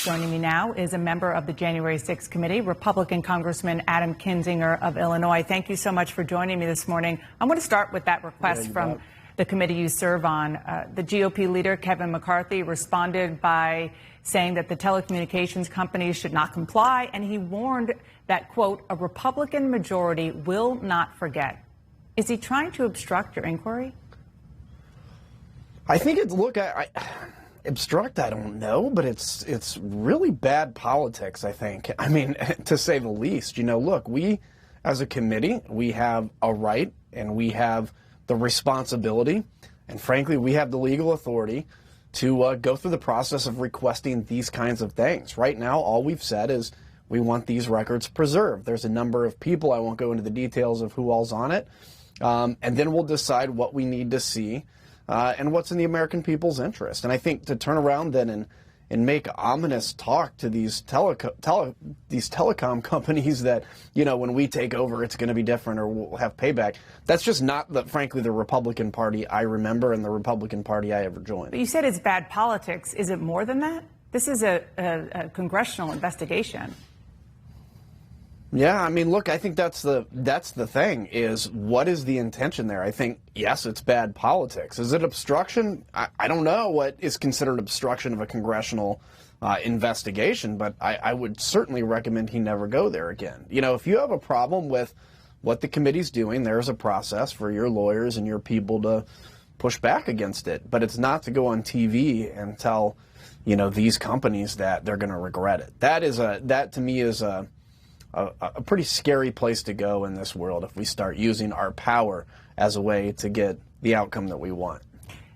Joining me now is a member of the January 6th committee, Republican Congressman Adam Kinzinger of Illinois. Thank you so much for joining me this morning. I want to start with that request from the committee you serve on. The GOP leader, Kevin McCarthy, responded by saying that the telecommunications companies should not comply, and he warned that, quote, a Republican majority will not forget. Is he trying to obstruct your inquiry? I think obstruct, I don't know, but it's really bad politics, I think. I mean, to say the least. You know, look, we as a committee, we have a right and we have the responsibility, and frankly, we have the legal authority to go through the process of requesting these kinds of things. Right now, all we've said is we want these records preserved. There's a number of people. I won't go into the details of who all's on it. And then we'll decide what we need to see and what's in the American people's interest. And I think to turn around then and make ominous talk to these telecom companies that, you know, when we take over, it's going to be different or we'll have payback. That's just not, frankly, the Republican Party I remember and the Republican Party I ever joined. But you said it's bad politics. Is it more than that? This is a congressional investigation. Yeah, I mean, look, I think that's the thing is what is the intention there? I think, yes, it's bad politics. Is it obstruction? I don't know what is considered obstruction of a congressional investigation, but I would certainly recommend he never go there again. You know, if you have a problem with what the committee's doing, there's a process for your lawyers and your people to push back against it. But it's not to go on TV and tell, you know, these companies that they're going to regret it. That to me is a pretty scary place to go in this world if we start using our power as a way to get the outcome that we want.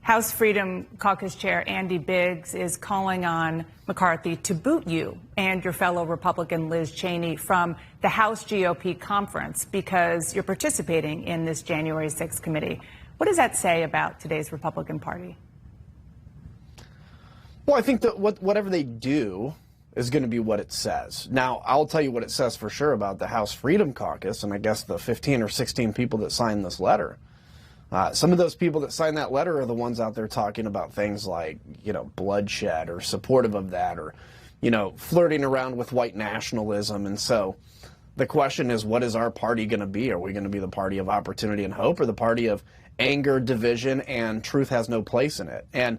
House Freedom Caucus Chair Andy Biggs is calling on McCarthy to boot you and your fellow Republican Liz Cheney from the House GOP conference because you're participating in this January 6th committee. What does that say about today's Republican Party? Well, I think that whatever they do is going to be what it says. Now, I'll tell you what it says for sure about the House Freedom Caucus, and I guess the 15 or 16 people that signed this letter. Some of those people that signed that letter are the ones out there talking about things like, you know, bloodshed or supportive of that or, you know, flirting around with white nationalism. And so the question is, what is our party going to be? Are we going to be the party of opportunity and hope or the party of anger, division, and truth has no place in it? And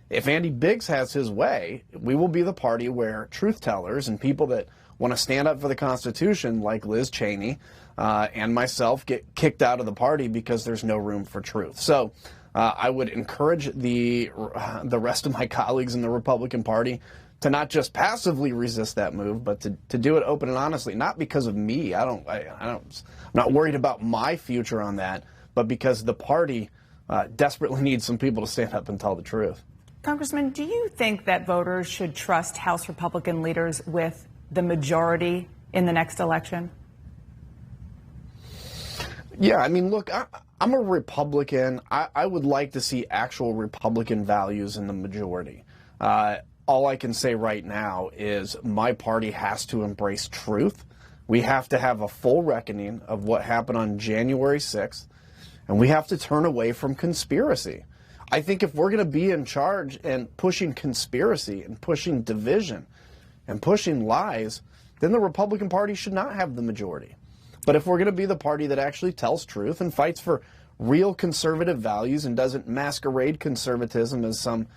if Andy Biggs has his way, we will be the party where truth tellers and people that want to stand up for the Constitution, like Liz Cheney and myself, get kicked out of the party because there's no room for truth. So I would encourage the rest of my colleagues in the Republican Party to not just passively resist that move, but to do it open and honestly, not because of me. I'm not worried about my future on that, but because the party desperately needs some people to stand up and tell the truth. Congressman, do you think that voters should trust House Republican leaders with the majority in the next election? Yeah, I mean, look, I'm a Republican. I would like to see actual Republican values in the majority. All I can say right now is my party has to embrace truth. We have to have a full reckoning of what happened on January 6th, and we have to turn away from conspiracy. I think if we're going to be in charge and pushing conspiracy and pushing division and pushing lies, then the Republican Party should not have the majority. But if we're going to be the party that actually tells truth and fights for real conservative values and doesn't masquerade conservatism as some,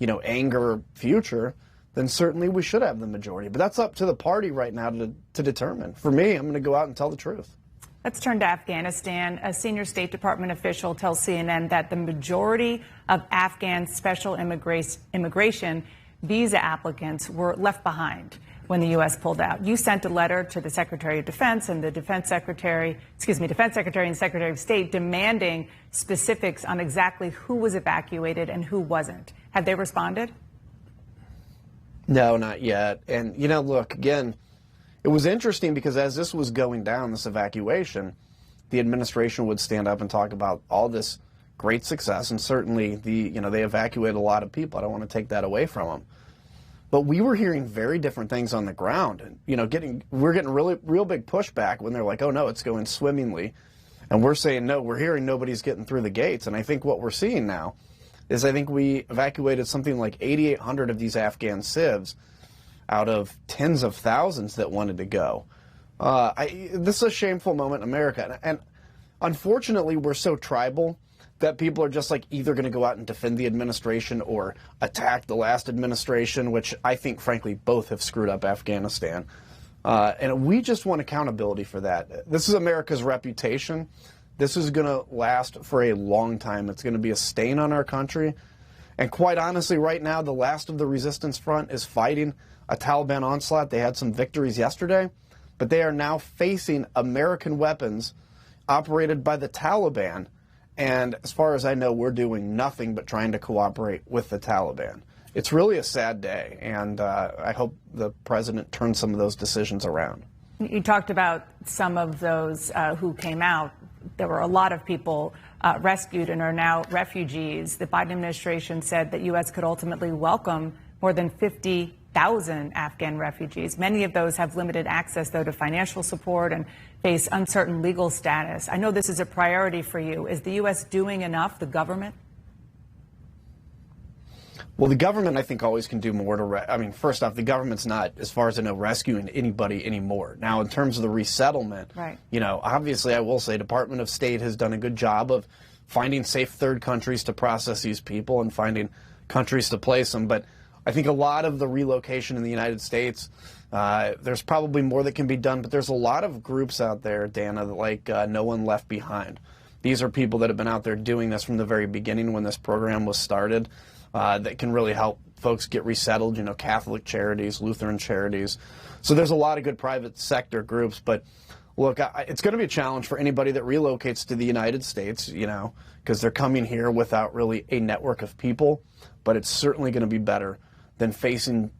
you know, anger future, then certainly we should have the majority. But that's up to the party right now to determine. For me, I'm going to go out and tell the truth. Let's turn to Afghanistan. A senior State Department official tells CNN that the majority of Afghan special immigration visa applicants were left behind when the U.S. pulled out. You sent a letter to the Secretary of Defense and the Defense Secretary and Secretary of State demanding specifics on exactly who was evacuated and who wasn't. Have they responded? No, not yet. And, you know, look, again, it was interesting because as this was going down, this evacuation, the administration would stand up and talk about all this great success, and certainly they evacuated a lot of people. I don't want to take that away from them. But we were hearing very different things on the ground, and we're getting real big pushback when they're like, "Oh no, it's going swimmingly," and we're saying, "No, we're hearing nobody's getting through the gates." And I think what we're seeing now is I think we evacuated something like 8,800 of these Afghan civs. out of tens of thousands that wanted to go. This is a shameful moment in America. And unfortunately, we're so tribal that people are just like either going to go out and defend the administration or attack the last administration, which I think, frankly, both have screwed up Afghanistan. And we just want accountability for that. This is America's reputation. This is going to last for a long time. It's going to be a stain on our country. And quite honestly, right now, the last of the resistance front is fighting a Taliban onslaught. They had some victories yesterday, but they are now facing American weapons operated by the Taliban. And as far as I know, we're doing nothing but trying to cooperate with the Taliban. It's really a sad day, and I hope the president turns some of those decisions around. You talked about some of those who came out. There were a lot of people rescued and are now refugees. The Biden administration said that U.S. could ultimately welcome more than 50,000 Afghan refugees. Many of those have limited access, though, to financial support and face uncertain legal status. I know this is a priority for you. Is the U.S. doing enough, the government? Well, the government, I think, always can do more to first off, the government's not, as far as I know, rescuing anybody anymore. Now, in terms of the resettlement, right. Obviously, I will say Department of State has done a good job of finding safe third countries to process these people and finding countries to place them. But I think a lot of the relocation in the United States, there's probably more that can be done, but there's a lot of groups out there, Dana, like No One Left Behind. These are people that have been out there doing this from the very beginning when this program was started. That can really help folks get resettled, Catholic charities, Lutheran charities. So there's a lot of good private sector groups. But look, it's going to be a challenge for anybody that relocates to the United States, because they're coming here without really a network of people. But it's certainly going to be better than facing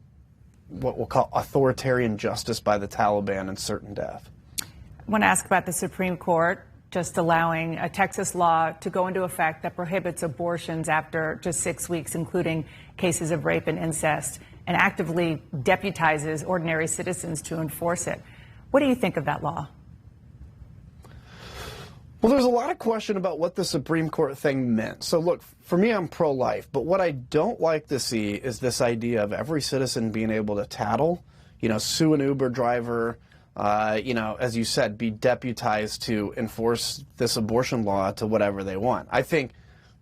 what we'll call authoritarian justice by the Taliban and certain death. I want to ask about the Supreme Court just allowing a Texas law to go into effect that prohibits abortions after just 6 weeks, including cases of rape and incest, and actively deputizes ordinary citizens to enforce it. What do you think of that law? Well, there's a lot of question about what the Supreme Court thing meant. So look, for me, I'm pro-life, but what I don't like to see is this idea of every citizen being able to tattle, sue an Uber driver, as you said, be deputized to enforce this abortion law to whatever they want. I think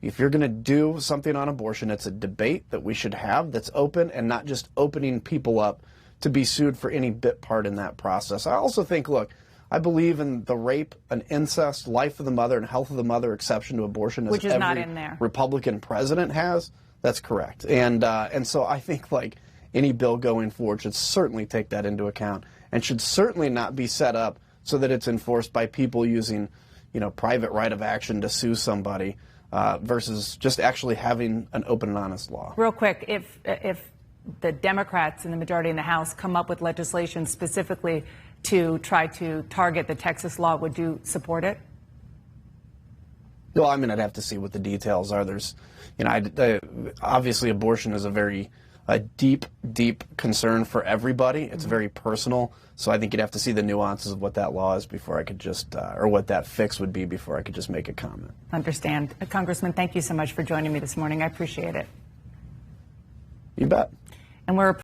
if you're going to do something on abortion, it's a debate that we should have that's open and not just opening people up to be sued for any bit part in that process. I also think, look, I believe in the rape and incest, life of the mother and health of the mother exception to abortion, which is every not in there. Republican president has. That's correct. And so I think like any bill going forward should certainly take that into account and should certainly not be set up so that it's enforced by people using, private right of action to sue somebody versus just actually having an open and honest law. Real quick, if the Democrats in the majority in the House come up with legislation specifically to try to target the Texas law, would you support it? Well, I'd have to see what the details are. There's, obviously abortion is a deep concern for everybody. It's very personal. So I think you'd have to see the nuances of what that law is before I could just, or what that fix would be before I could just make a comment. Understand. Congressman, thank you so much for joining me this morning. I appreciate it. You bet. And we're